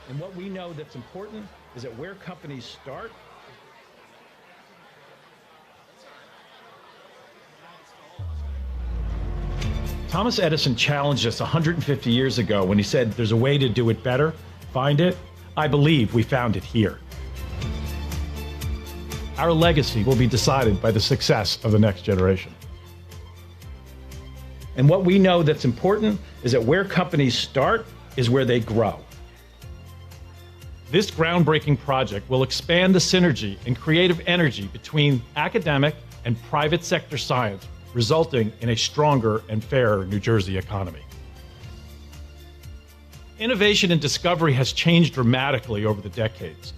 And what we know that's important is that where companies start Thomas Edison challenged us 150 years ago when he said, there's a way to do it better. Find it? I believe we found it here. Our legacy will be decided by the success of the next generation. And what we know that's important is that where companies start is where they grow. This groundbreaking project will expand the synergy and creative energy between academic and private sector science, resulting in a stronger and fairer New Jersey economy. Innovation and discovery has changed dramatically over the decades.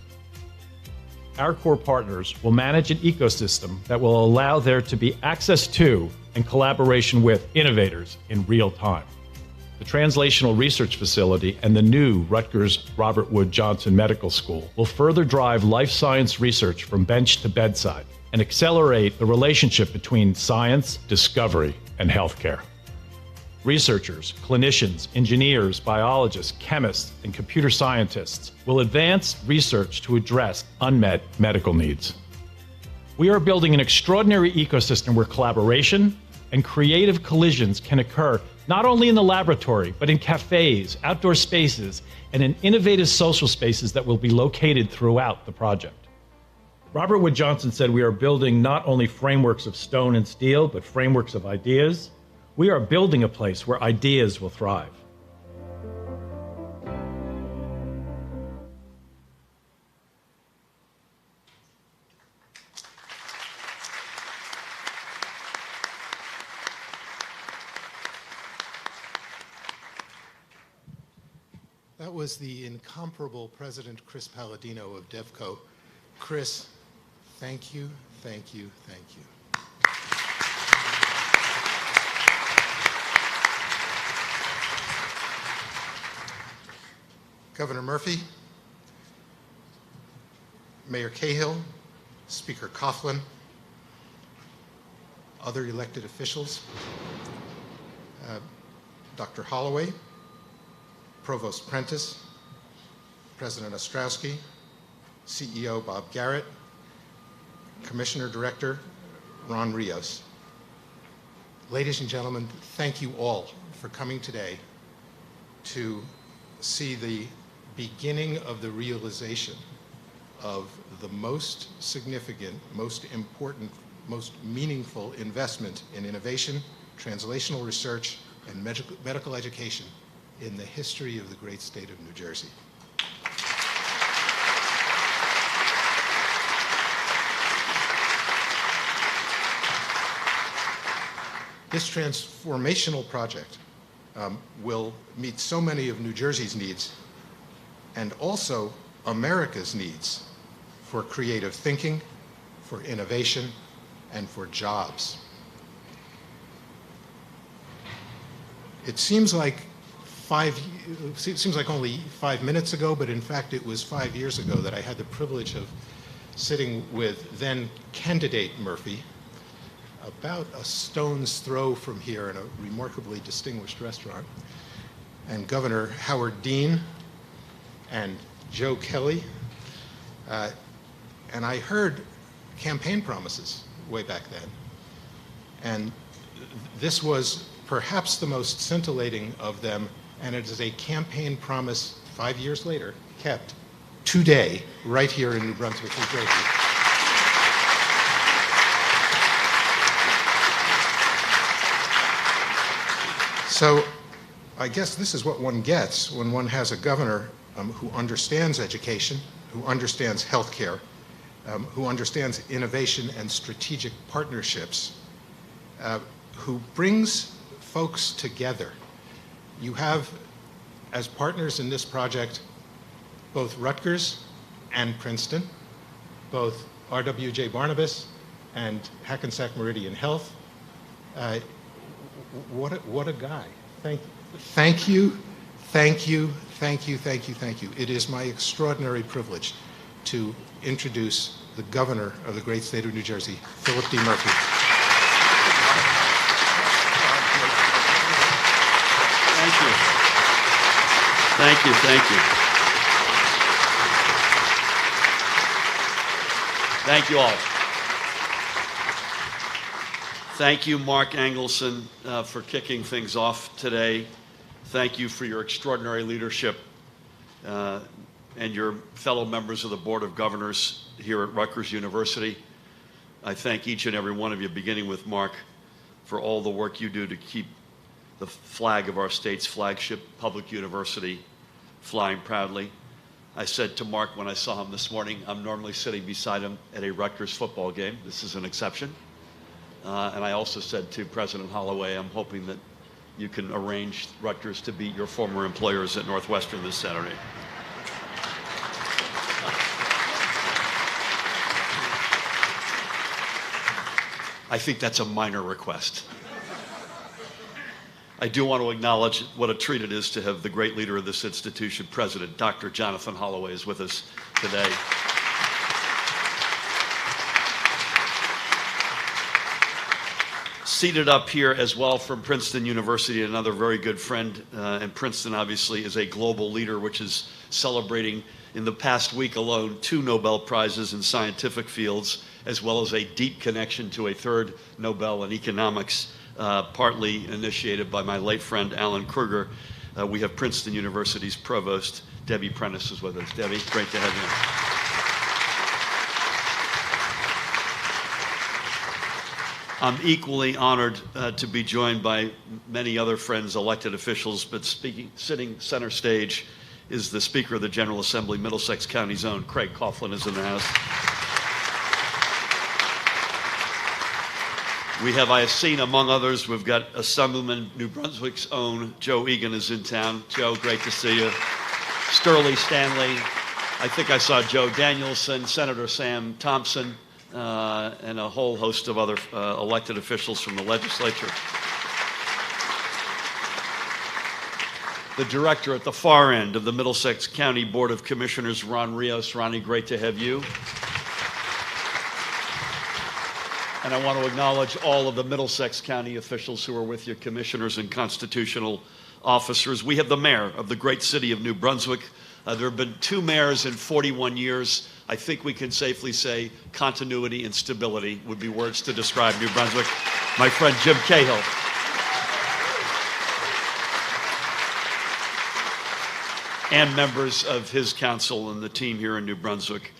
Our core partners will manage an ecosystem that will allow there to be access to and collaboration with innovators in real time. The Translational Research Facility and the new Rutgers Robert Wood Johnson Medical School will further drive life science research from bench to bedside and accelerate the relationship between science, discovery, and healthcare. Researchers, clinicians, engineers, biologists, chemists, and computer scientists will advance research to address unmet medical needs. We are building an extraordinary ecosystem where collaboration and creative collisions can occur not only in the laboratory, but in cafes, outdoor spaces, and in innovative social spaces that will be located throughout the project. Robert Wood Johnson said we are building not only frameworks of stone and steel, but frameworks of ideas. We are building a place where ideas will thrive. That was the incomparable President Chris Palladino of DevCo. Chris, thank you, thank you, thank you. Governor Murphy, Mayor Cahill, Speaker Coughlin, other elected officials, Dr. Holloway, Provost Prentice, President Ostrowski, CEO Bob Garrett, Commissioner Director Ron Rios. Ladies and gentlemen, thank you all for coming today to see the beginning of the realization of the most significant, most important, most meaningful investment in innovation, translational research, and medical education in the history of the great state of New Jersey. This transformational project will meet so many of New Jersey's needs and also America's needs for creative thinking, for innovation, and for jobs. It seems like only 5 minutes ago, but in fact it was 5 years ago that I had the privilege of sitting with then candidate Murphy about a stone's throw from here in a remarkably distinguished restaurant, and Governor Howard Dean and Joe Kelly, and I heard campaign promises way back then, and this was perhaps the most scintillating of them, and it is a campaign promise 5 years later kept today right here in New Brunswick, New Jersey. So I guess this is what one gets when one has a governor who understands education, who understands healthcare, who understands innovation and strategic partnerships, who brings folks together. You have, as partners in this project, both Rutgers and Princeton, both RWJ Barnabas and Hackensack Meridian Health. What a guy. Thank you. It is my extraordinary privilege to introduce the governor of the great state of New Jersey, Phillip D. Murphy. Thank you. Thank you all. Thank you, Mark Engelson, for kicking things off today. Thank you for your extraordinary leadership and your fellow members of the Board of Governors here at Rutgers University. I thank each and every one of you, beginning with Mark, for all the work you do to keep the flag of our state's flagship public university flying proudly. I said to Mark when I saw him this morning, I'm normally sitting beside him at a Rutgers football game. This is an exception. And I also said to President Holloway, I'm hoping that you can arrange Rutgers to beat your former employers at Northwestern this Saturday. I think that's a minor request. I do want to acknowledge what a treat it is to have the great leader of this institution, President Dr. Jonathan Holloway, is with us today. Seated up here as well from Princeton University, another very good friend, and Princeton obviously is a global leader which is celebrating in the past week alone 2 Nobel Prizes in scientific fields, as well as a deep connection to a 3rd Nobel in economics, partly initiated by my late friend Alan Kruger. We have Princeton University's provost, Debbie Prentice, is with us. Debbie, great to have you. I'm equally honored to be joined by many other friends, elected officials, but sitting center stage is the Speaker of the General Assembly, Middlesex County's own Craig Coughlin is in the house. We have, I have seen, among others, we've got Assemblyman New Brunswick's own Joe Egan is in town. Joe, great to see you. Sterling Stanley. I think I saw Joe Danielson, Senator Sam Thompson, and a whole host of other elected officials from the legislature. The director at the far end of the Middlesex County Board of Commissioners, Ron Rios. Ronnie, great to have you. And I want to acknowledge all of the Middlesex County officials who are with you, commissioners and constitutional officers. We have the mayor of the great city of New Brunswick. There have been 2 mayors in 41 years. I think we can safely say continuity and stability would be words to describe New Brunswick. My friend Jim Cahill. And members of his council and the team here in New Brunswick.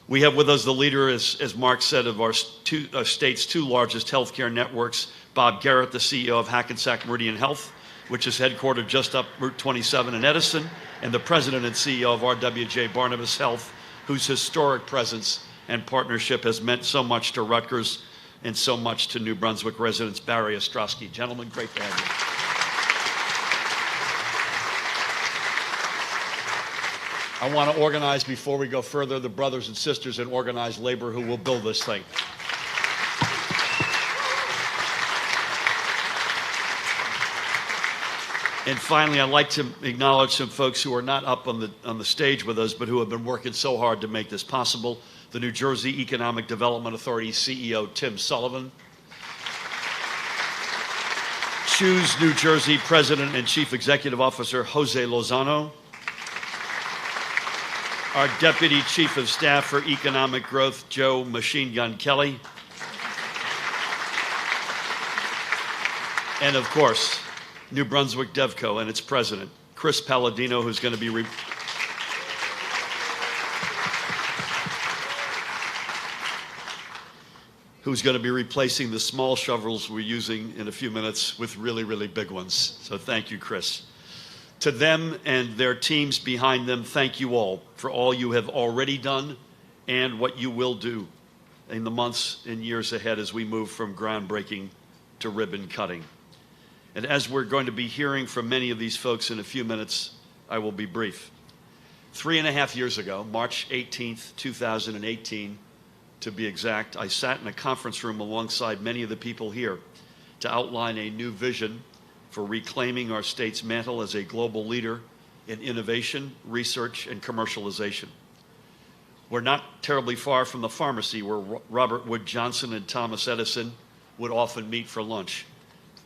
We have with us the leader, as Mark said, of our state's 2 largest healthcare networks, Bob Garrett, the CEO of Hackensack Meridian Health, which is headquartered just up Route 27 in Edison, and the president and CEO of RWJ Barnabas Health, whose historic presence and partnership has meant so much to Rutgers and so much to New Brunswick residents. Barry Ostrowski. Gentlemen, great to have you. I want to organize, before we go further, the brothers and sisters in organized labor who will build this thing. And finally, I'd like to acknowledge some folks who are not up on the stage with us, but who have been working so hard to make this possible. The New Jersey Economic Development Authority CEO, Tim Sullivan. Choose New Jersey President and Chief Executive Officer, Jose Lozano. Our Deputy Chief of Staff for Economic Growth, Joe Machine Gun Kelly. And of course, New Brunswick DevCo and its president, Chris Palladino, who's going to be replacing the small shovels we're using in a few minutes with really, really big ones. So thank you, Chris. To them and their teams behind them, thank you all for all you have already done and what you will do in the months and years ahead as we move from groundbreaking to ribbon cutting. And as we're going to be hearing from many of these folks in a few minutes, I will be brief. 3.5 years ago, March 18th, 2018, to be exact, I sat in a conference room alongside many of the people here to outline a new vision for reclaiming our state's mantle as a global leader in innovation, research, and commercialization. We're not terribly far from the pharmacy where Robert Wood Johnson and Thomas Edison would often meet for lunch.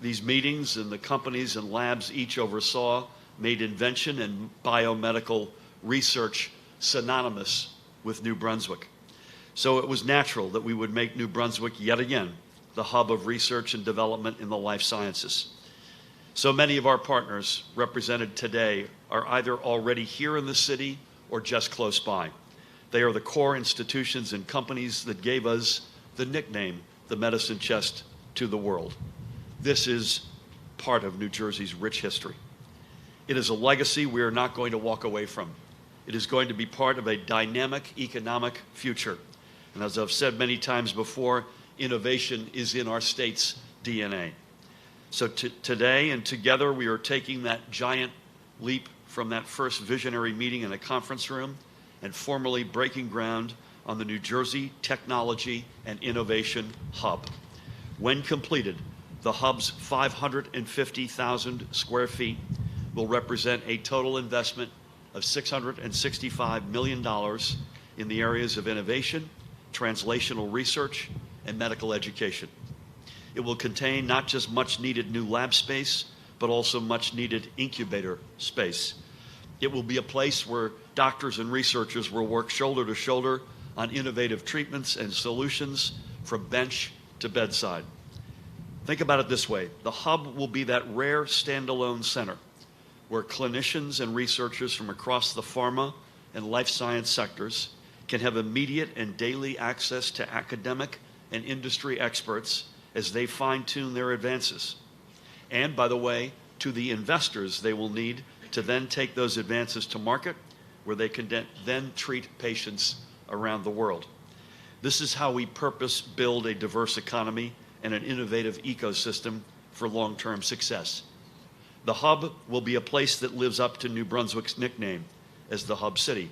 These meetings and the companies and labs each oversaw made invention and biomedical research synonymous with New Brunswick. So it was natural that we would make New Brunswick yet again the hub of research and development in the life sciences. So many of our partners represented today are either already here in the city or just close by. They are the core institutions and companies that gave us the nickname, the medicine chest to the world. This is part of New Jersey's rich history. It is a legacy we are not going to walk away from. It is going to be part of a dynamic economic future. And as I've said many times before, innovation is in our state's DNA. So today and together we are taking that giant leap from that first visionary meeting in a conference room and formally breaking ground on the New Jersey Technology and Innovation Hub. When completed, the hub's 550,000 square feet will represent a total investment of $665 million in the areas of innovation, translational research, and medical education. It will contain not just much needed new lab space, but also much needed incubator space. It will be a place where doctors and researchers will work shoulder to shoulder on innovative treatments and solutions from bench to bedside. Think about it this way. The hub will be that rare standalone center where clinicians and researchers from across the pharma and life science sectors can have immediate and daily access to academic and industry experts as they fine-tune their advances. And, by the way, to the investors they will need to then take those advances to market, where they can then treat patients around the world. This is how we purpose-build a diverse economy and an innovative ecosystem for long-term success. The hub will be a place that lives up to New Brunswick's nickname as the Hub City.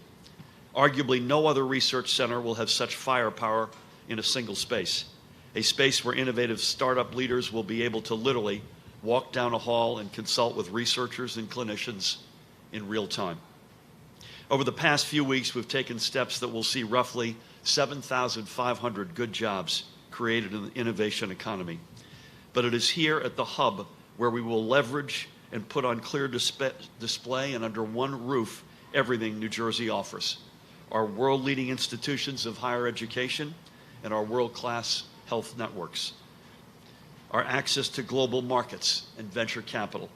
Arguably, no other research center will have such firepower in a single space, a space where innovative startup leaders will be able to literally walk down a hall and consult with researchers and clinicians in real time. Over the past few weeks, we've taken steps that will see roughly 7,500 good jobs created in the innovation economy. But it is here at the hub where we will leverage and put on clear display and under one roof everything New Jersey offers: our world-leading institutions of higher education and our world-class health networks, our access to global markets and venture capital,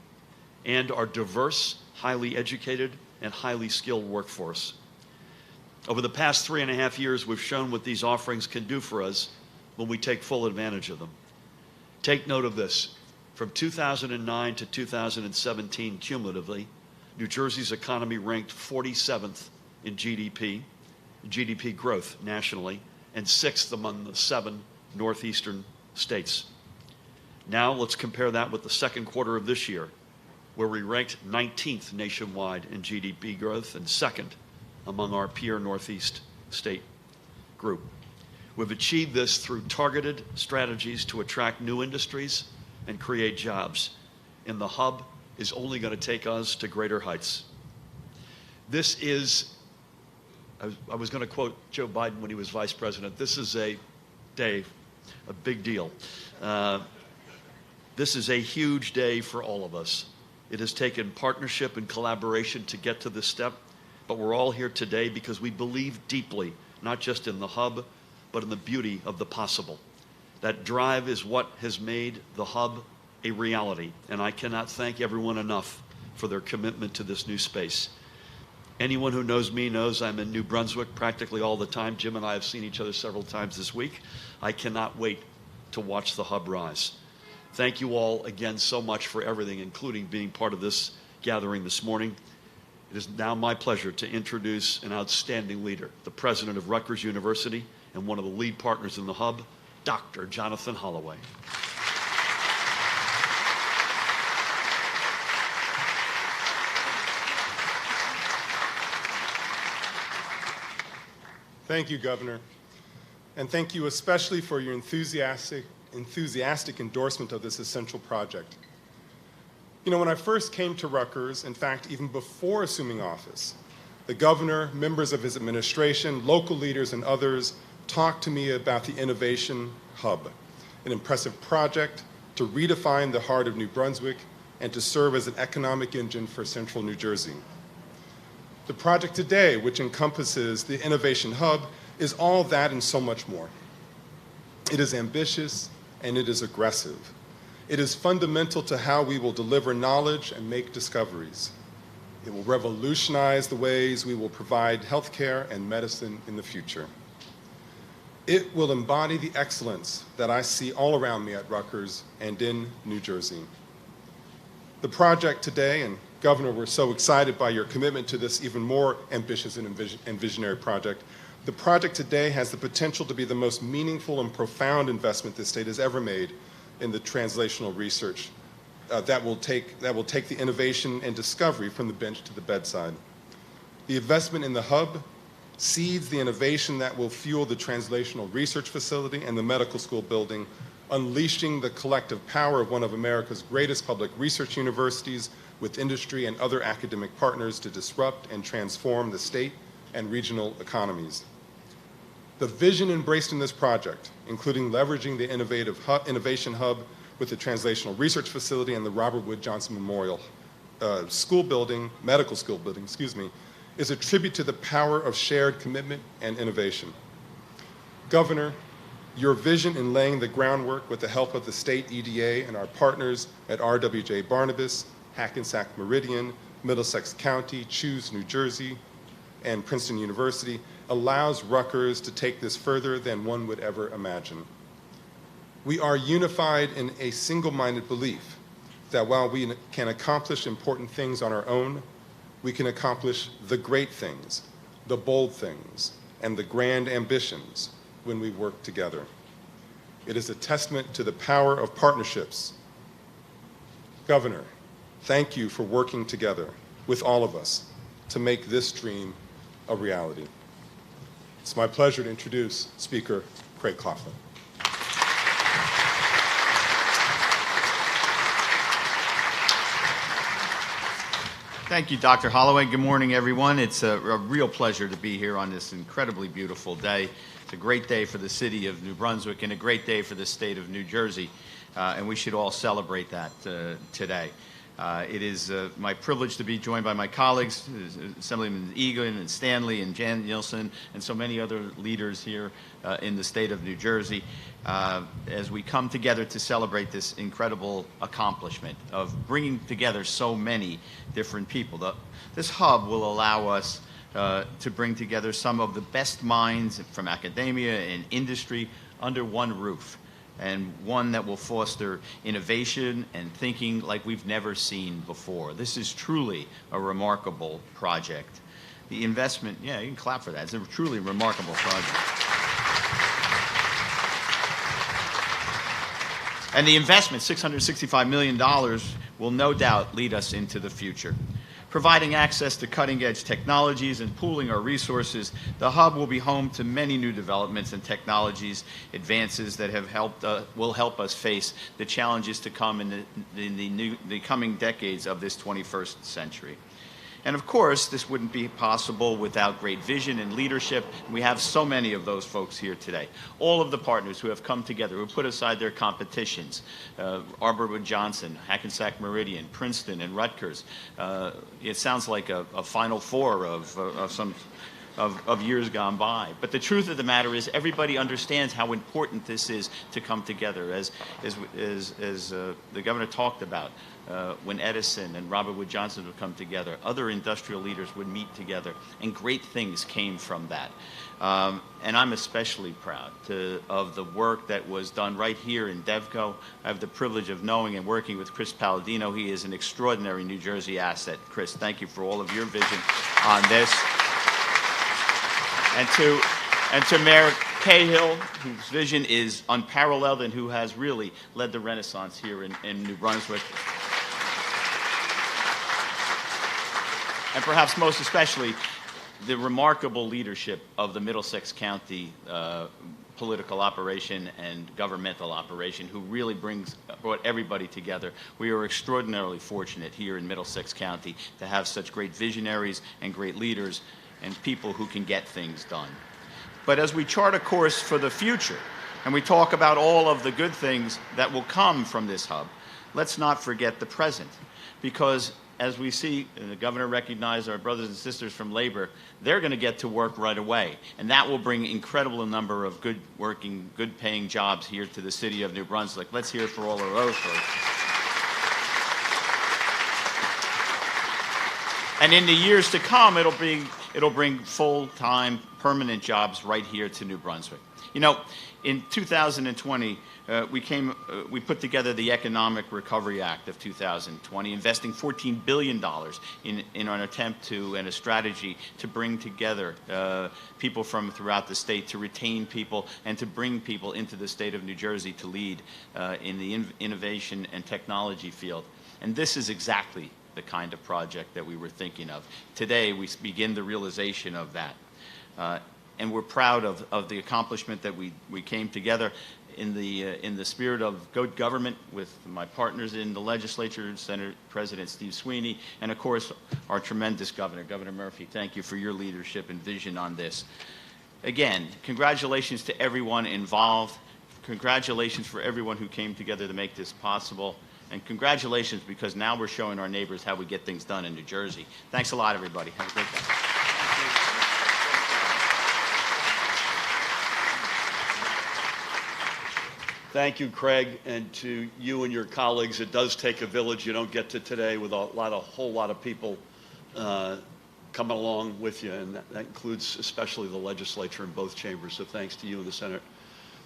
and our diverse, highly educated, and highly skilled workforce. Over the past 3.5 years, we've shown what these offerings can do for us when we take full advantage of them. Take note of this. From 2009 to 2017 cumulatively, New Jersey's economy ranked 47th in GDP growth nationally, and 6th among the 7 northeastern states. Now let's compare that with the second quarter of this year, where we ranked 19th nationwide in GDP growth and 2nd among our peer Northeast state group. We've achieved this through targeted strategies to attract new industries and create jobs. And the hub is only going to take us to greater heights. This is, I was going to quote Joe Biden when he was vice president, this is a day, a big deal. This is a huge day for all of us. It has taken partnership and collaboration to get to this step, but we're all here today because we believe deeply, not just in the hub, but in the beauty of the possible. That drive is what has made the hub a reality, and I cannot thank everyone enough for their commitment to this new space. Anyone who knows me knows I'm in New Brunswick practically all the time. Jim and I have seen each other several times this week. I cannot wait to watch the hub rise. Thank you all again so much for everything, including being part of this gathering this morning. It is now my pleasure to introduce an outstanding leader, the president of Rutgers University and one of the lead partners in the hub, Dr. Jonathan Holloway. Thank you, Governor. And thank you especially for your enthusiastic endorsement of this essential project. You know, when I first came to Rutgers, in fact, even before assuming office, the governor, members of his administration, local leaders, and others talked to me about the Innovation Hub, an impressive project to redefine the heart of New Brunswick and to serve as an economic engine for central New Jersey. The project today, which encompasses the Innovation Hub, is all that and so much more. It is ambitious and it is aggressive. It is fundamental to how we will deliver knowledge and make discoveries. It will revolutionize the ways we will provide healthcare and medicine in the future. It will embody the excellence that I see all around me at Rutgers and in New Jersey. The project today, and Governor, we're so excited by your commitment to this even more ambitious and visionary project. The project today has the potential to be the most meaningful and profound investment this state has ever made in the translational research that will take the innovation and discovery from the bench to the bedside. The investment in the hub seeds the innovation that will fuel the translational research facility and the medical school building, unleashing the collective power of one of America's greatest public research universities with industry and other academic partners to disrupt and transform the state and regional economies. The vision embraced in this project, including leveraging the innovation hub with the translational research facility and the Robert Wood Johnson Memorial medical school building, is a tribute to the power of shared commitment and innovation. Governor, your vision in laying the groundwork with the help of the state EDA and our partners at RWJ Barnabas, Hackensack Meridian, Middlesex County, Choose New Jersey, and Princeton University allows Rutgers to take this further than one would ever imagine. We are unified in a single-minded belief that while we can accomplish important things on our own, we can accomplish the great things, the bold things, and the grand ambitions when we work together. It is a testament to the power of partnerships. Governor, thank you for working together with all of us to make this dream a reality. It's my pleasure to introduce Speaker Craig Coughlin. Thank you, Dr. Holloway. Good morning, everyone. It's a real pleasure to be here on this incredibly beautiful day. It's a great day for the city of New Brunswick and a great day for the state of New Jersey, and we should all celebrate that today. It is my privilege to be joined by my colleagues, Assemblyman Egan and Stanley and Jan Nielsen, and so many other leaders here in the state of New Jersey, as we come together to celebrate this incredible accomplishment of bringing together so many different people. This hub will allow us to bring together some of the best minds from academia and industry under one roof, and one that will foster innovation and thinking like we've never seen before. This is truly a remarkable project. The investment, yeah, you can clap for that. It's a truly remarkable project. And the investment, $665 million, will no doubt lead us into the future. Providing access to cutting-edge technologies and pooling our resources, the hub will be home to many new developments and technologies, advances that have will help us face the challenges to come in the coming decades of this 21st century. And of course, this wouldn't be possible without great vision and leadership. We have so many of those folks here today. All of the partners who have come together, who put aside their competitions, Arborwood Johnson, Hackensack Meridian, Princeton, and Rutgers. It sounds like a Final Four of years gone by. But the truth of the matter is everybody understands how important this is to come together. As the governor talked about, when Edison and Robert Wood Johnson would come together, other industrial leaders would meet together, and great things came from that. And I'm especially proud of the work that was done right here in DevCo. I have the privilege of knowing and working with Chris Palladino. He is an extraordinary New Jersey asset. Chris, thank you for all of your vision on this. And to Mayor Cahill, whose vision is unparalleled and who has really led the renaissance here in New Brunswick. And perhaps most especially, the remarkable leadership of the Middlesex County political operation and governmental operation, who really brought everybody together. We are extraordinarily fortunate here in Middlesex County to have such great visionaries and great leaders and people who can get things done. But as we chart a course for the future, and we talk about all of the good things that will come from this hub, let's not forget the present, because as we see, and the governor recognized our brothers and sisters from labor, they're going to get to work right away. And that will bring incredible number of good working, good paying jobs here to the city of New Brunswick. Let's hear it for all of those folks. And in the years to come, it'll bring full-time, permanent jobs right here to New Brunswick. You know, in 2020, we put together the Economic Recovery Act of 2020, investing $14 billion in an attempt to, and a strategy to bring together people from throughout the state, to retain people, and to bring people into the state of New Jersey to lead in the innovation and technology field. And this is exactly the kind of project that we were thinking of. Today, we begin the realization of that. And we're proud of the accomplishment that we came together in the spirit of good government with my partners in the legislature, Senate President Steve Sweeney, and of course, our tremendous governor, Governor Murphy. Thank you for your leadership and vision on this. Again, congratulations to everyone involved. Congratulations for everyone who came together to make this possible. And congratulations, because now we're showing our neighbors how we get things done in New Jersey. Thanks a lot, everybody. Have a great day. Thank you, Craig, and to you and your colleagues. It does take a village. You don't get to today with a whole lot of people coming along with you, and that includes especially the legislature in both chambers. So thanks to you and the Senate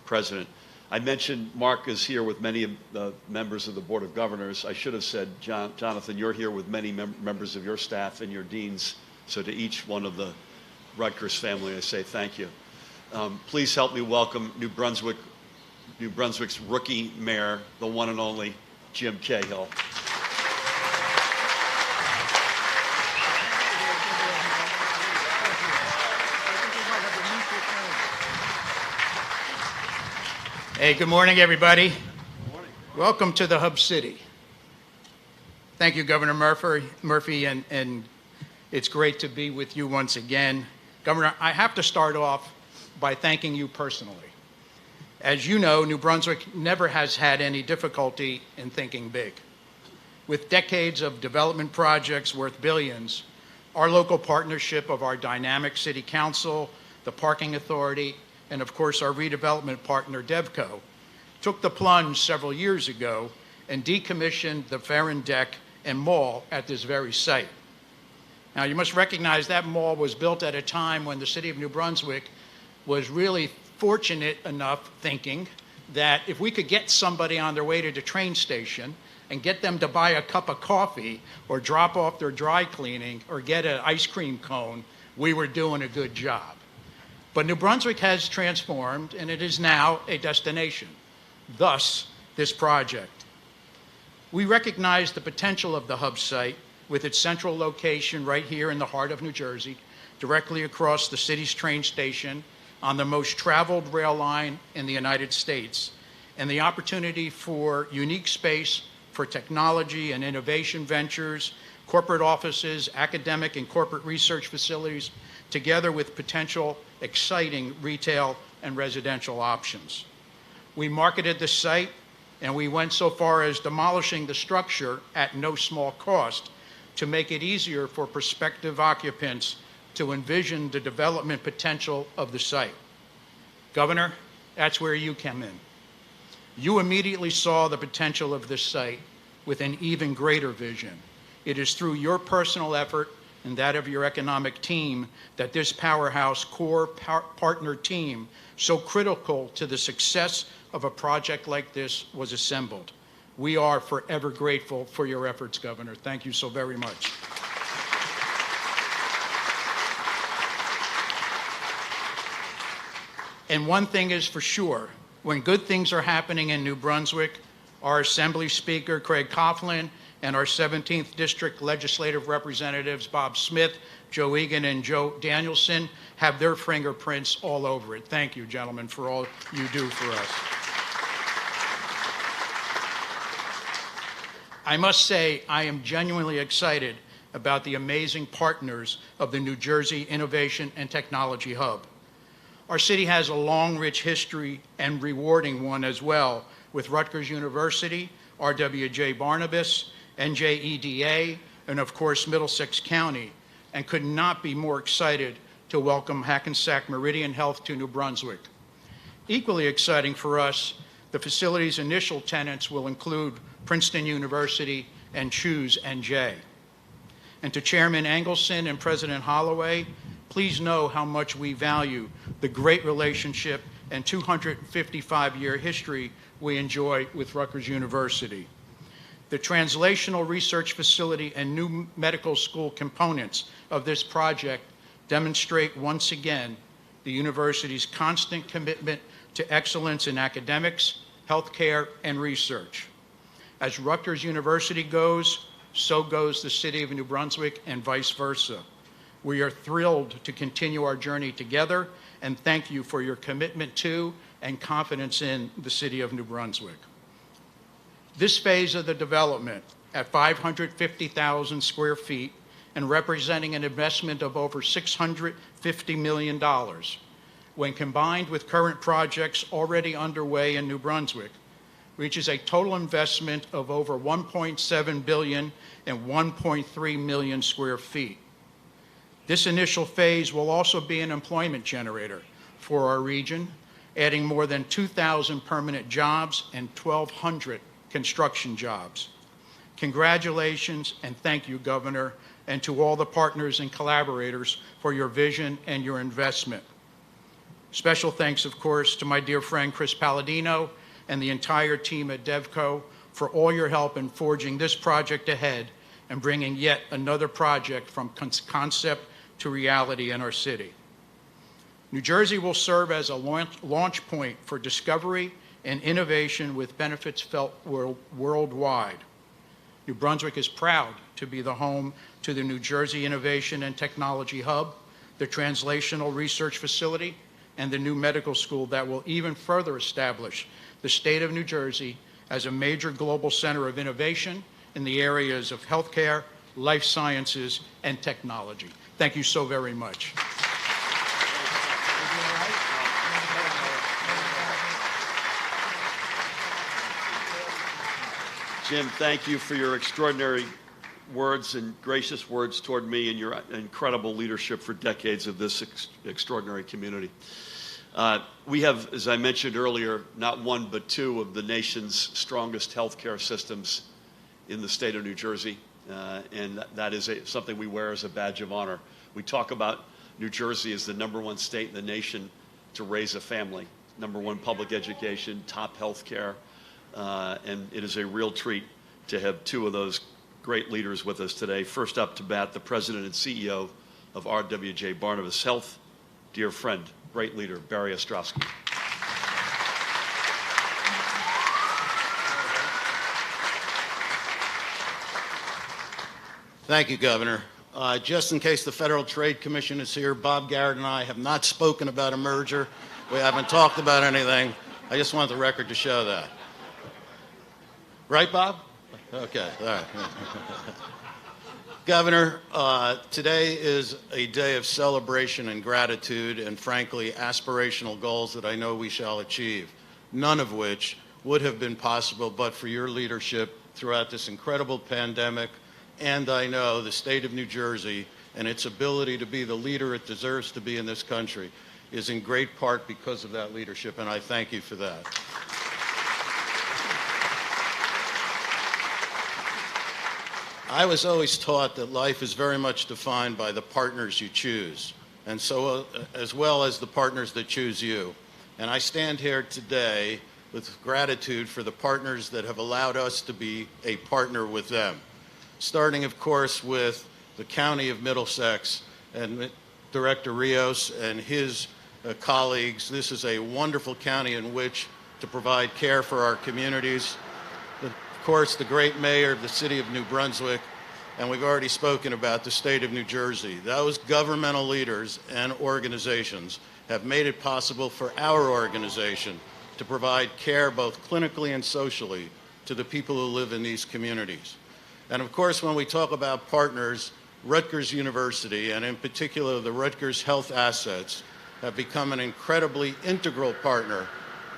President. I mentioned Mark is here with many of the members of the Board of Governors. I should have said, Jonathan, you're here with many members of your staff and your deans. So to each one of the Rutgers family, I say thank you. Please help me welcome New Brunswick's rookie mayor, the one and only Jim Cahill. Hey, good morning, everybody. Good morning. Welcome to the Hub City. Thank you, Governor Murphy, and it's great to be with you once again. Governor, I have to start off by thanking you personally. As you know, New Brunswick never has had any difficulty in thinking big. With decades of development projects worth billions, our local partnership of our dynamic city council, the parking authority, and of course our redevelopment partner, DevCo, took the plunge several years ago and decommissioned the Farron Deck and mall at this very site. Now you must recognize that mall was built at a time when the city of New Brunswick was really fortunate enough thinking that if we could get somebody on their way to the train station and get them to buy a cup of coffee or drop off their dry cleaning or get an ice cream cone, we were doing a good job. But New Brunswick has transformed, and it is now a destination, thus this project. We recognize the potential of the Hub site with its central location right here in the heart of New Jersey, directly across the city's train station on the most traveled rail line in the United States, and the opportunity for unique space for technology and innovation ventures, corporate offices, academic and corporate research facilities, together with potential exciting retail and residential options. We marketed the site, and we went so far as demolishing the structure at no small cost to make it easier for prospective occupants to envision the development potential of the site. Governor, that's where you came in. You immediately saw the potential of this site with an even greater vision. It is through your personal effort and that of your economic team that this powerhouse core partner team, so critical to the success of a project like this, was assembled. We are forever grateful for your efforts, Governor. Thank you so very much. And one thing is for sure, when good things are happening in New Brunswick, our Assembly Speaker, Craig Coughlin, and our 17th District Legislative Representatives, Bob Smith, Joe Egan, and Joe Danielson, have their fingerprints all over it. Thank you, gentlemen, for all you do for us. I must say, I am genuinely excited about the amazing partners of the New Jersey Innovation and Technology Hub. Our city has a long, rich history and rewarding one as well, with Rutgers University, RWJ Barnabas, NJEDA, and of course Middlesex County, and could not be more excited to welcome Hackensack Meridian Health to New Brunswick. Equally exciting for us, the facility's initial tenants will include Princeton University and Choose NJ. And to Chairman Engelson and President Holloway, please know how much we value the great relationship and 255-year history we enjoy with Rutgers University. The translational research facility and new medical school components of this project demonstrate once again the university's constant commitment to excellence in academics, healthcare, and research. As Rutgers University goes, so goes the city of New Brunswick and vice versa. We are thrilled to continue our journey together, and thank you for your commitment to and confidence in the city of New Brunswick. This phase of the development, at 550,000 square feet and representing an investment of over $650 million, when combined with current projects already underway in New Brunswick, reaches a total investment of over $1.7 billion and 1.3 million square feet. This initial phase will also be an employment generator for our region, adding more than 2,000 permanent jobs and 1,200 construction jobs. Congratulations and thank you, Governor, and to all the partners and collaborators for your vision and your investment. Special thanks, of course, to my dear friend Chris Palladino and the entire team at DevCo for all your help in forging this project ahead and bringing yet another project from concept to reality in our city. New Jersey will serve as a launch point for discovery and innovation with benefits felt worldwide. New Brunswick is proud to be the home to the New Jersey Innovation and Technology Hub, the Translational Research Facility, and the new medical school that will even further establish the state of New Jersey as a major global center of innovation in the areas of healthcare, life sciences, and technology. Thank you so very much. Jim, thank you for your extraordinary words and gracious words toward me and your incredible leadership for decades of this extraordinary community. We have, as I mentioned earlier, not one but two of the nation's strongest healthcare systems in the state of New Jersey, and that is something we wear as a badge of honor. We talk about New Jersey as the #1 state in the nation to raise a family, #1 public education, top healthcare, and it is a real treat to have two of those great leaders with us today. First up to bat, the president and CEO of RWJ Barnabas Health, dear friend, great leader, Barry Ostrowski. Thank you, Governor. Just in case the Federal Trade Commission is here, Bob Garrett and I have not spoken about a merger. We haven't talked about anything. I just want the record to show that. Right, Bob? Okay, all right. Governor, today is a day of celebration and gratitude and, frankly, aspirational goals that I know we shall achieve, none of which would have been possible but for your leadership throughout this incredible pandemic, and I know the state of New Jersey and its ability to be the leader it deserves to be in this country is in great part because of that leadership, and I thank you for that. I was always taught that life is very much defined by the partners you choose, and so as well as the partners that choose you. And I stand here today with gratitude for the partners that have allowed us to be a partner with them, starting, of course, with the County of Middlesex and Director Rios and his colleagues. This is a wonderful county in which to provide care for our communities. Of course, the great mayor of the city of New Brunswick, and we've already spoken about the state of New Jersey. Those governmental leaders and organizations have made it possible for our organization to provide care both clinically and socially to the people who live in these communities. And of course, when we talk about partners, Rutgers University, and in particular the Rutgers Health assets, have become an incredibly integral partner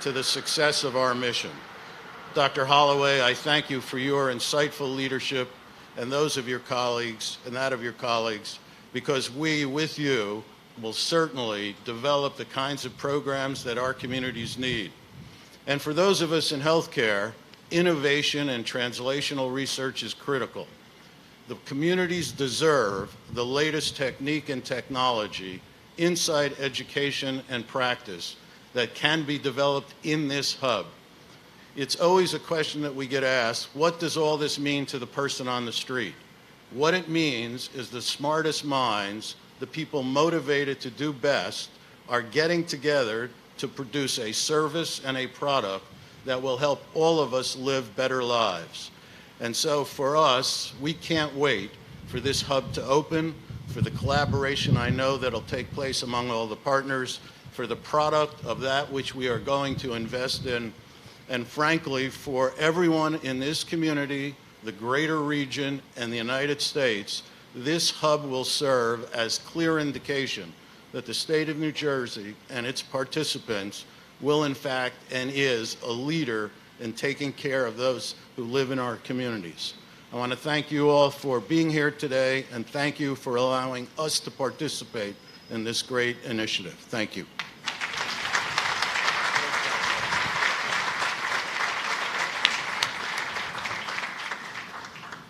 to the success of our mission. Dr. Holloway, I thank you for your insightful leadership and those of your colleagues and that of your colleagues, because we, with you, will certainly develop the kinds of programs that our communities need. And for those of us in healthcare, innovation and translational research is critical. The communities deserve the latest technique and technology, inside education and practice that can be developed in this hub. It's always a question that we get asked, what does all this mean to the person on the street? What it means is the smartest minds, the people motivated to do best, are getting together to produce a service and a product that will help all of us live better lives. And so for us, we can't wait for this hub to open, for the collaboration I know that'll take place among all the partners, for the product of that which we are going to invest in, and frankly, for everyone in this community, the greater region, and the United States. This hub will serve as clear indication that the state of New Jersey and its participants will in fact and is a leader in taking care of those who live in our communities. I want to thank you all for being here today, and thank you for allowing us to participate in this great initiative. Thank you.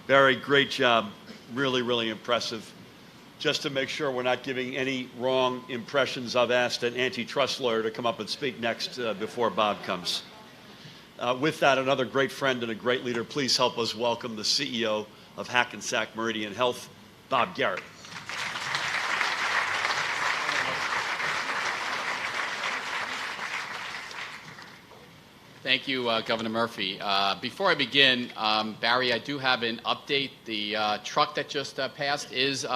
Barry, great job. Really, really impressive. Just to make sure we're not giving any wrong impressions, I've asked an antitrust lawyer to come up and speak next before Bob comes. With that, another great friend and a great leader, please help us welcome the CEO of Hackensack Meridian Health, Bob Garrett. Thank you, Governor Murphy. Before I begin, Barry, I do have an update. The truck that just passed is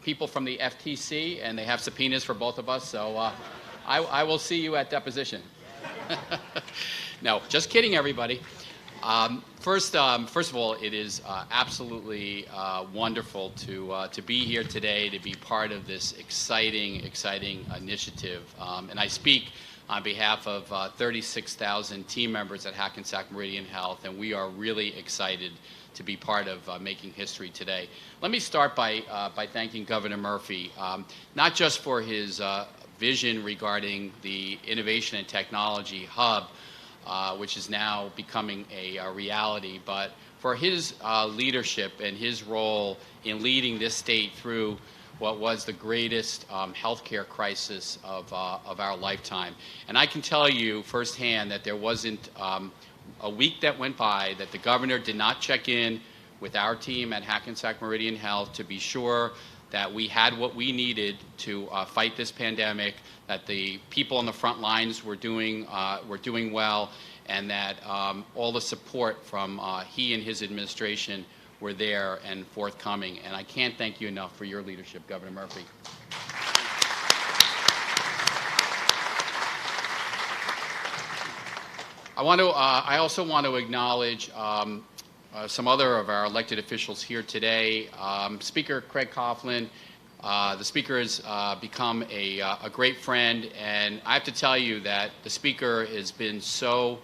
people from the FTC, and they have subpoenas for both of us, so I will see you at deposition. No, just kidding, everybody. First of all, it is absolutely wonderful to be here today, to be part of this exciting initiative. And I speak on behalf of 36,000 team members at Hackensack Meridian Health, and we are really excited to be part of making history today. Let me start by thanking Governor Murphy, not just for his vision regarding the Innovation and Technology Hub, which is now becoming a reality, but for his leadership and his role in leading this state through what was the greatest healthcare crisis of our lifetime. And I can tell you firsthand that there wasn't a week that went by that the governor did not check in with our team at Hackensack Meridian Health to be sure that we had what we needed to fight this pandemic, that the people on the front lines were doing well, and that all the support from he and his administration were there and forthcoming. And I can't thank you enough for your leadership, Governor Murphy. I also want to acknowledge some other of our elected officials here today. Speaker Craig Coughlin. The Speaker has become a great friend, and I have to tell you that the Speaker has been so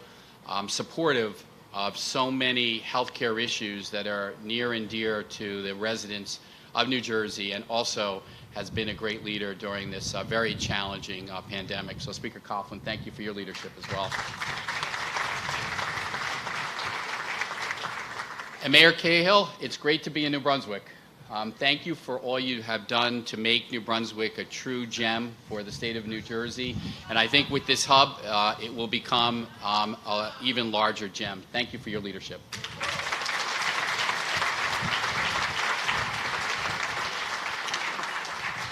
supportive of so many healthcare issues that are near and dear to the residents of New Jersey, and also has been a great leader during this very challenging pandemic. So Speaker Coughlin, thank you for your leadership as well. And Mayor Cahill, it's great to be in New Brunswick. Thank you for all you have done to make New Brunswick a true gem for the state of New Jersey. And I think with this hub, it will become an even larger gem. Thank you for your leadership.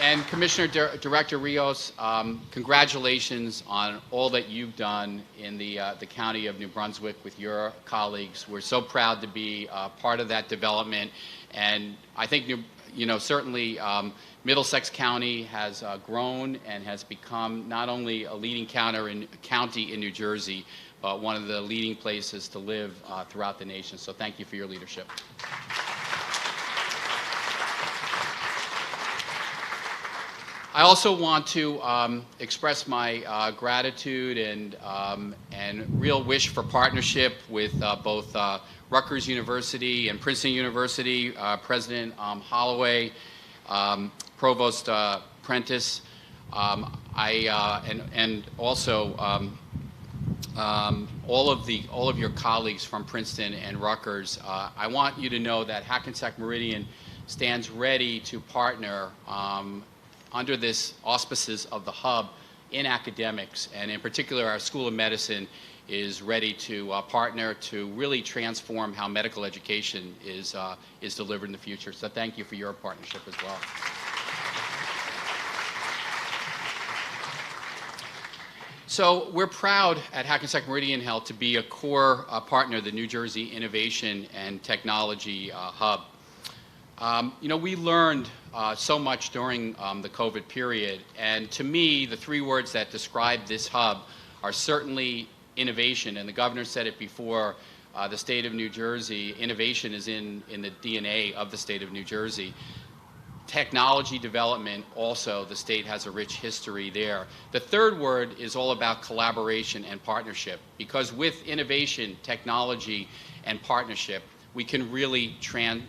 And Commissioner Director Rios, congratulations on all that you've done in the county of New Brunswick with your colleagues. We're so proud to be part of that development. And I think, certainly Middlesex County has grown and has become not only a leading county in New Jersey, but one of the leading places to live throughout the nation. So thank you for your leadership. I also want to express my gratitude and real wish for partnership with both Rutgers University and Princeton University, President Holloway, Provost Prentice, and also all of your colleagues from Princeton and Rutgers. I want you to know that Hackensack Meridian stands ready to partner under this auspices of the Hub in academics, and in particular our School of Medicine is ready to partner to really transform how medical education is delivered in the future. So thank you for your partnership as well. So we're proud at Hackensack Meridian Health to be a core partner of the New Jersey Innovation and Technology Hub. We learned so much during the COVID period, and to me, the three words that describe this hub are certainly innovation, and the governor said it before, the state of New Jersey, innovation is in the DNA of the state of New Jersey. Technology development, also, the state has a rich history there. The third word is all about collaboration and partnership, because with innovation, technology, and partnership, we can really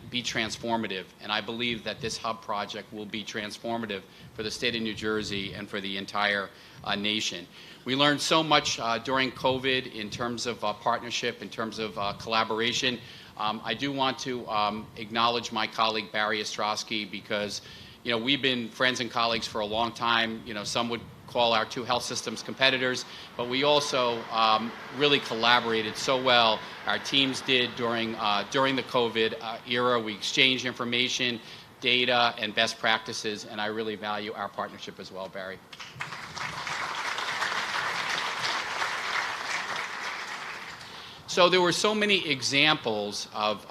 be transformative, and I believe that this hub project will be transformative for the state of New Jersey and for the entire nation. We learned so much during COVID in terms of partnership, in terms of collaboration. I do want to acknowledge my colleague Barry Ostrowski, because we've been friends and colleagues for a long time. Some would call our two health systems competitors, but we also really collaborated so well. Our teams did during the COVID era. We exchanged information, data, and best practices, and I really value our partnership as well, Barry. So there were so many examples of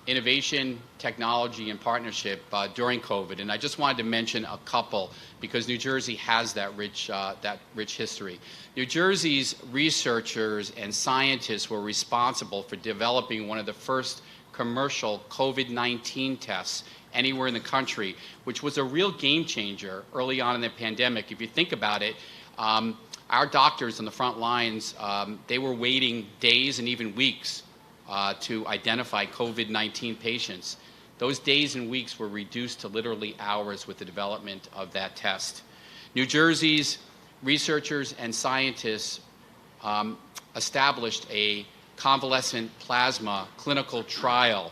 innovation, technology, and partnership during COVID, and I just wanted to mention a couple because New Jersey has that rich history. New Jersey's researchers and scientists were responsible for developing one of the first commercial COVID-19 tests anywhere in the country, which was a real game changer early on in the pandemic. If you think about it, our doctors on the front lines, they were waiting days and even weeks to identify COVID-19 patients. Those days and weeks were reduced to literally hours with the development of that test. New Jersey's researchers and scientists established a convalescent plasma clinical trial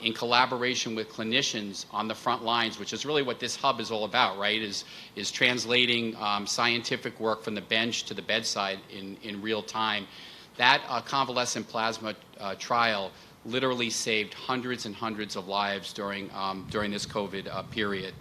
in collaboration with clinicians on the front lines, which is really what this hub is all about, right? Is translating scientific work from the bench to the bedside in real time. That convalescent plasma trial literally saved hundreds and hundreds of lives during this COVID period.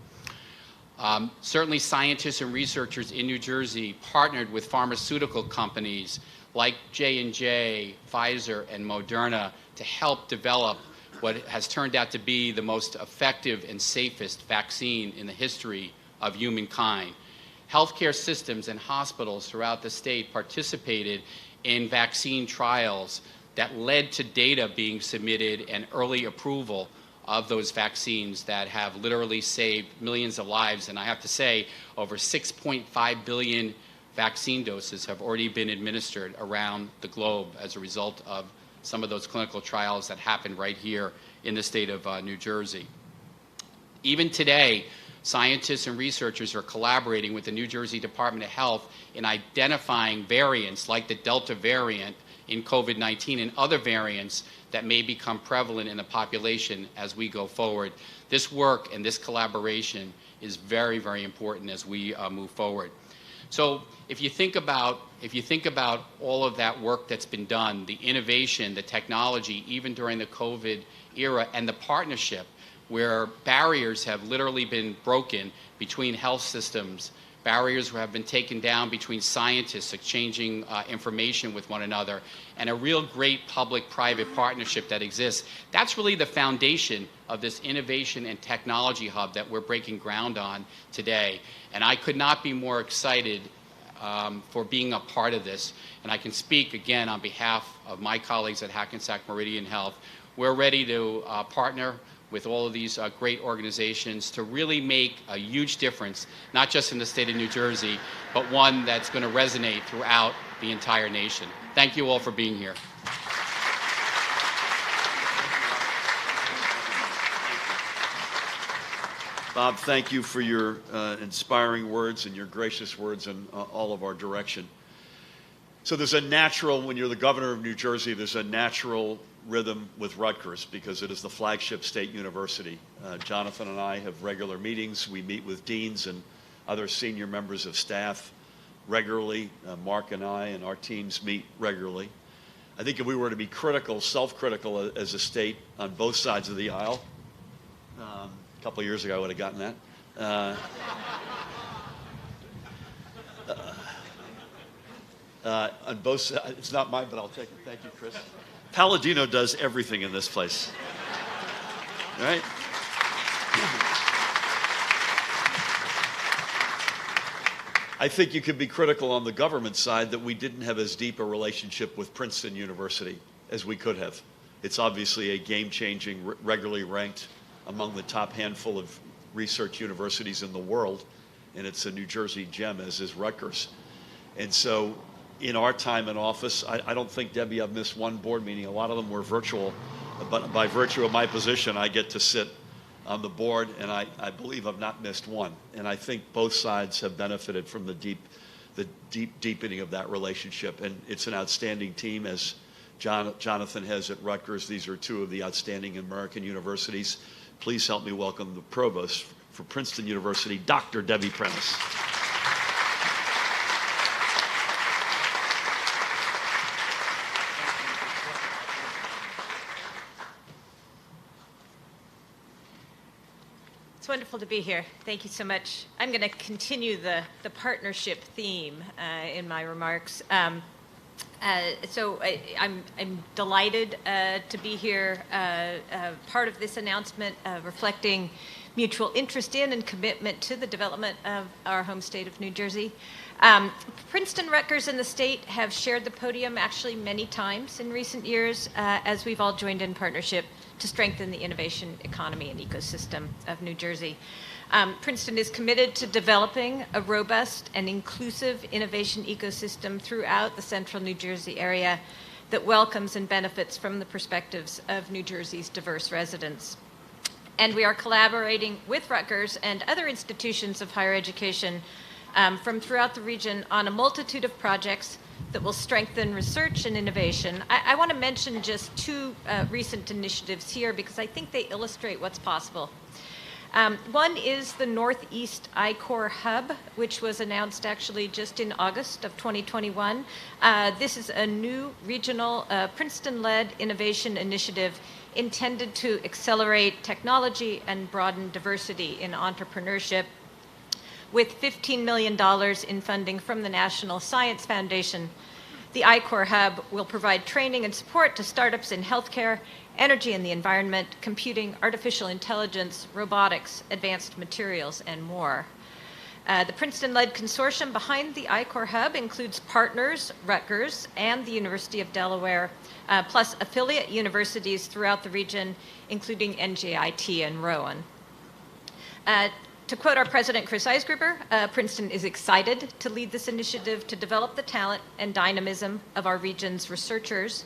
Certainly scientists and researchers in New Jersey partnered with pharmaceutical companies like J&J, Pfizer, and Moderna to help develop what has turned out to be the most effective and safest vaccine in the history of humankind. Healthcare systems and hospitals throughout the state participated in vaccine trials that led to data being submitted and early approval of those vaccines that have literally saved millions of lives. And I have to say, over 6.5 billion vaccine doses have already been administered around the globe as a result of some of those clinical trials that happened right here in the state of New Jersey. Even today, scientists and researchers are collaborating with the New Jersey Department of Health in identifying variants like the Delta variant in COVID-19 and other variants that may become prevalent in the population as we go forward. This work and this collaboration is very, very important as we move forward. So if you think about all of that work that's been done, the innovation, the technology, even during the COVID era, and the partnership where barriers have literally been broken between health systems, barriers have been taken down between scientists exchanging information with one another, and a real great public-private partnership that exists. That's really the foundation of this innovation and technology hub that we're breaking ground on today. And I could not be more excited for being a part of this. And I can speak again on behalf of my colleagues at Hackensack Meridian Health. We're ready to partner with all of these great organizations to really make a huge difference, not just in the state of New Jersey, but one that's going to resonate throughout the entire nation. Thank you all for being here. Bob, thank you for your inspiring words and your gracious words in all of our direction. So there's a natural, when you're the governor of New Jersey, there's a natural rhythm with Rutgers because it is the flagship state university. Jonathan and I have regular meetings. We meet with deans and other senior members of staff regularly. Mark and I and our teams meet regularly. I think if we were to be critical, self-critical as a state on both sides of the aisle, a couple of years ago I would have gotten that. On both sides, it's not mine, but I'll take it. Thank you, Chris. Palladino does everything in this place. Right? I think you could be critical on the government side that we didn't have as deep a relationship with Princeton University as we could have. It's obviously a game-changing, regularly ranked among the top handful of research universities in the world, and it's a New Jersey gem, as is Rutgers. And so in our time in office, I don't think, Debbie, I've missed one board meeting. A lot of them were virtual, but by virtue of my position, I get to sit on the board, and I believe I've not missed one. And I think both sides have benefited from the deep deepening of that relationship. And it's an outstanding team, as Jonathan has at Rutgers. These are two of the outstanding American universities. Please help me welcome the provost for Princeton University, Dr. Debbie Prentice. It's wonderful to be here. Thank you so much. I'm going to continue the partnership theme in my remarks. I'm delighted to be here, part of this announcement reflecting mutual interest in and commitment to the development of our home state of New Jersey. Princeton, Rutgers, and the state have shared the podium actually many times in recent years as we've all joined in partnership to strengthen the innovation economy and ecosystem of New Jersey. Princeton is committed to developing a robust and inclusive innovation ecosystem throughout the central New Jersey area that welcomes and benefits from the perspectives of New Jersey's diverse residents. And we are collaborating with Rutgers and other institutions of higher education from throughout the region on a multitude of projects that will strengthen research and innovation. I want to mention just two recent initiatives here because I think they illustrate what's possible. One is the Northeast I-Core Hub, which was announced actually just in August of 2021. This is a new regional Princeton-led innovation initiative intended to accelerate technology and broaden diversity in entrepreneurship. With $15 million in funding from the National Science Foundation, the I-Core Hub will provide training and support to startups in healthcare, energy and the environment, computing, artificial intelligence, robotics, advanced materials, and more. The Princeton-led consortium behind the I-Core Hub includes partners, Rutgers, and the University of Delaware, plus affiliate universities throughout the region, including NJIT and Rowan. To quote our president, Chris Eisgruber, Princeton is excited to lead this initiative to develop the talent and dynamism of our region's researchers.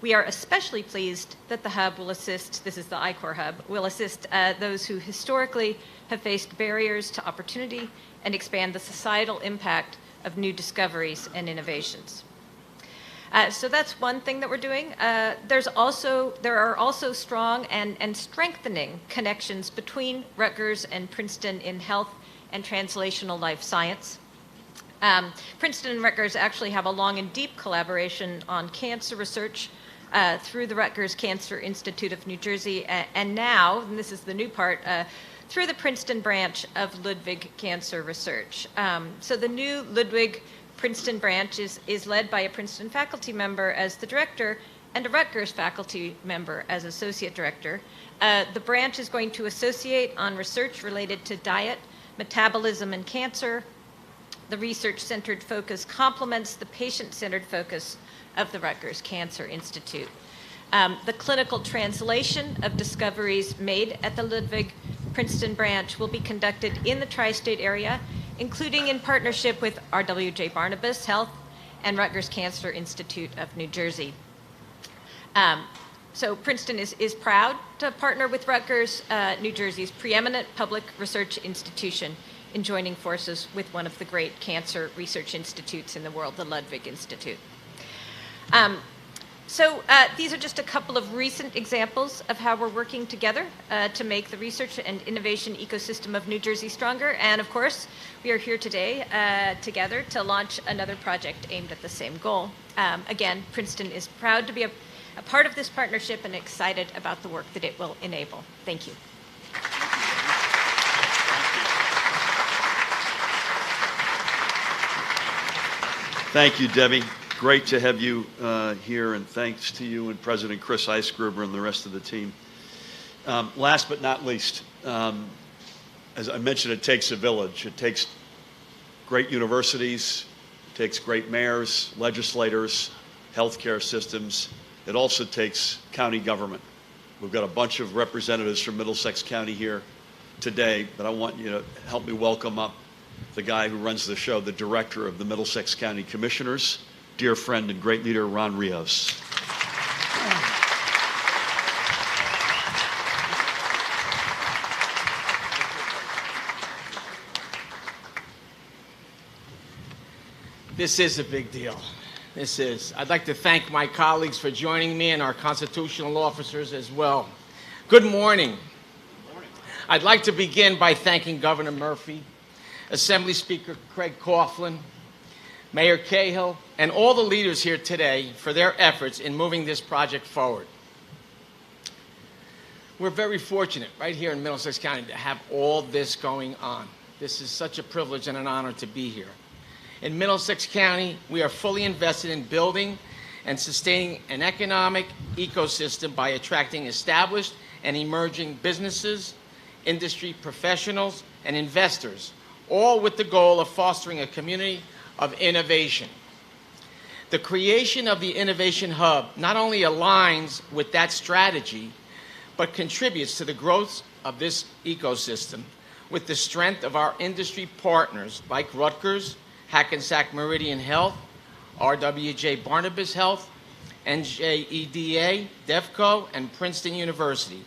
We are especially pleased that the hub will assist, this is the I-Core Hub, will assist those who historically have faced barriers to opportunity and expand the societal impact of new discoveries and innovations. So that's one thing that we're doing. There are also strong and strengthening connections between Rutgers and Princeton in health and translational life science. Princeton and Rutgers actually have a long and deep collaboration on cancer research through the Rutgers Cancer Institute of New Jersey, and now, and this is the new part, through the Princeton branch of Ludwig Cancer Research. So the new Ludwig Princeton branch is led by a Princeton faculty member as the director and a Rutgers faculty member as associate director. The branch is going to associate on research related to diet, metabolism, and cancer. The research-centered focus complements the patient-centered focus of the Rutgers Cancer Institute. The clinical translation of discoveries made at the Ludwig-Princeton branch will be conducted in the tri-state area, including in partnership with R.W.J. Barnabas Health and Rutgers Cancer Institute of New Jersey. So Princeton is proud to partner with Rutgers, New Jersey's preeminent public research institution, in joining forces with one of the great cancer research institutes in the world, the Ludwig Institute. These are just a couple of recent examples of how we're working together to make the research and innovation ecosystem of New Jersey stronger. And of course, we are here today together to launch another project aimed at the same goal. Again, Princeton is proud to be a part of this partnership and excited about the work that it will enable. Thank you. Thank you, Debbie. Great to have you here, and thanks to you and President Chris Eisgruber and the rest of the team. Last but not least, as I mentioned, it takes a village. It takes great universities, it takes great mayors, legislators, healthcare systems. It also takes county government. We've got a bunch of representatives from Middlesex County here today, but I want you to help me welcome up the guy who runs the show, the director of the Middlesex County Commissioners, dear friend and great leader, Ron Rios. This is a big deal. This is. I'd like to thank my colleagues for joining me and our constitutional officers as well. Good morning. Good morning. I'd like to begin by thanking Governor Murphy, Assembly Speaker Craig Coughlin, Mayor Cahill, and all the leaders here today for their efforts in moving this project forward. We're very fortunate right here in Middlesex County to have all this going on. This is such a privilege and an honor to be here. In Middlesex County, we are fully invested in building and sustaining an economic ecosystem by attracting established and emerging businesses, industry professionals, and investors, all with the goal of fostering a community of innovation. The creation of the Innovation Hub not only aligns with that strategy, but contributes to the growth of this ecosystem with the strength of our industry partners like Rutgers, Hackensack Meridian Health, R.W.J. Barnabas Health, NJEDA, DEFCO, and Princeton University,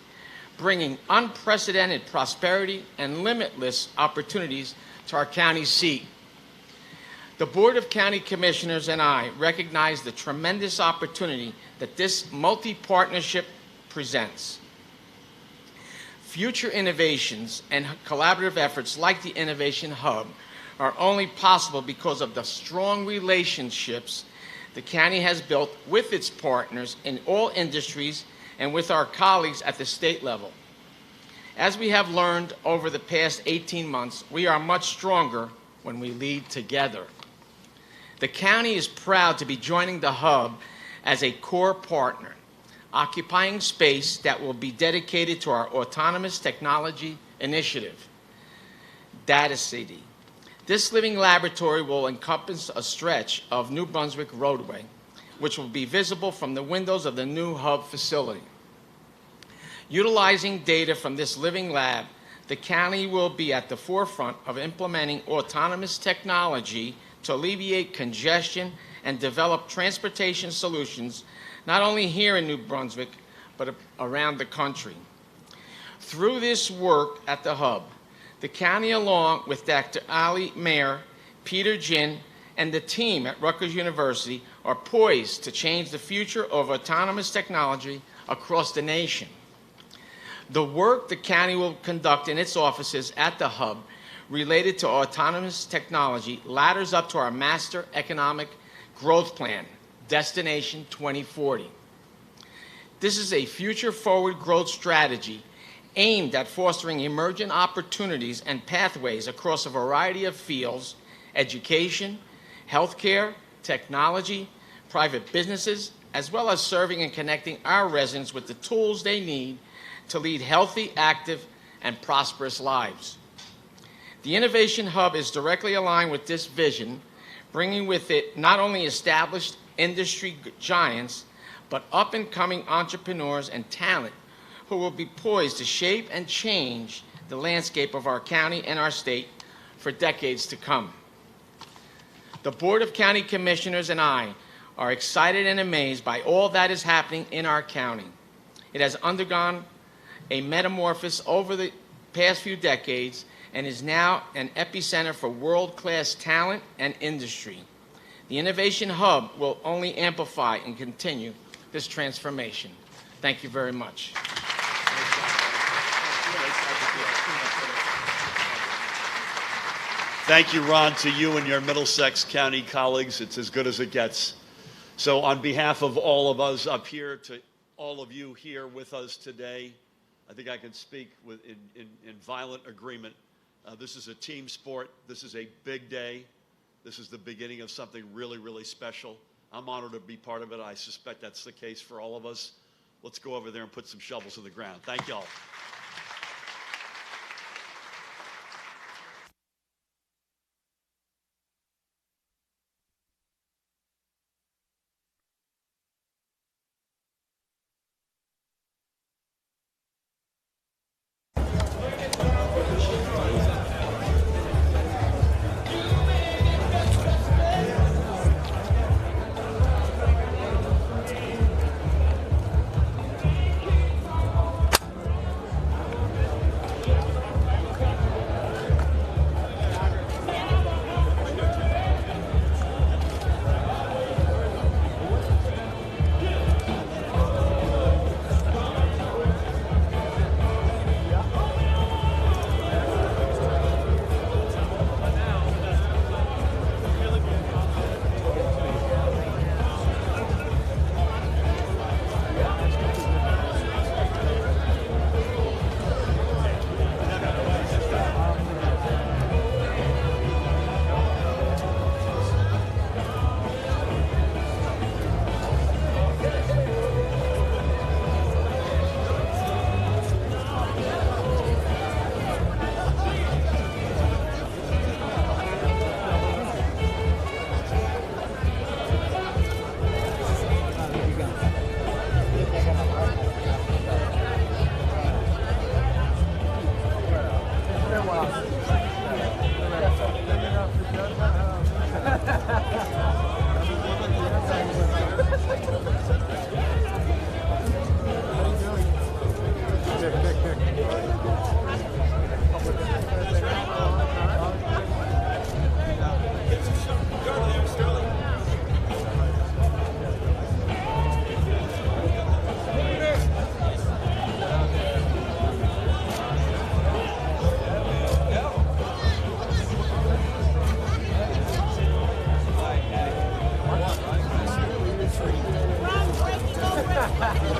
bringing unprecedented prosperity and limitless opportunities to our county seat. The Board of County Commissioners and I recognize the tremendous opportunity that this multi-partnership presents. Future innovations and collaborative efforts like the Innovation Hub are only possible because of the strong relationships the county has built with its partners in all industries and with our colleagues at the state level. As we have learned over the past 18 months, we are much stronger when we lead together. The county is proud to be joining the Hub as a core partner, occupying space that will be dedicated to our autonomous technology initiative, Data City. This living laboratory will encompass a stretch of New Brunswick roadway, which will be visible from the windows of the new Hub facility. Utilizing data from this living lab, the county will be at the forefront of implementing autonomous technology to alleviate congestion and develop transportation solutions, not only here in New Brunswick, but around the country. Through this work at the Hub, the county, along with Dr. Ali Mayer, Peter Ginn, and the team at Rutgers University, are poised to change the future of autonomous technology across the nation. The work the county will conduct in its offices at the Hub related to autonomous technology ladders up to our Master Economic Growth Plan, Destination 2040. This is a future-forward growth strategy aimed at fostering emergent opportunities and pathways across a variety of fields: education, healthcare, technology, private businesses, as well as serving and connecting our residents with the tools they need to lead healthy, active, and prosperous lives. The Innovation Hub is directly aligned with this vision, bringing with it not only established industry giants, but up-and-coming entrepreneurs and talent who will be poised to shape and change the landscape of our county and our state for decades to come. The Board of County Commissioners and I are excited and amazed by all that is happening in our county. It has undergone a metamorphosis over the past few decades and is now an epicenter for world-class talent and industry. The Innovation Hub will only amplify and continue this transformation. Thank you very much. Thank you, Ron, to you and your Middlesex County colleagues. It's as good as it gets. So on behalf of all of us up here, to all of you here with us today, I think I can speak in violent agreement. This is a team sport. This is a big day. This is the beginning of something really, really special. I'm honored to be part of it. I suspect that's the case for all of us. Let's go over there and put some shovels in the ground. Thank you all. Ha ha ha!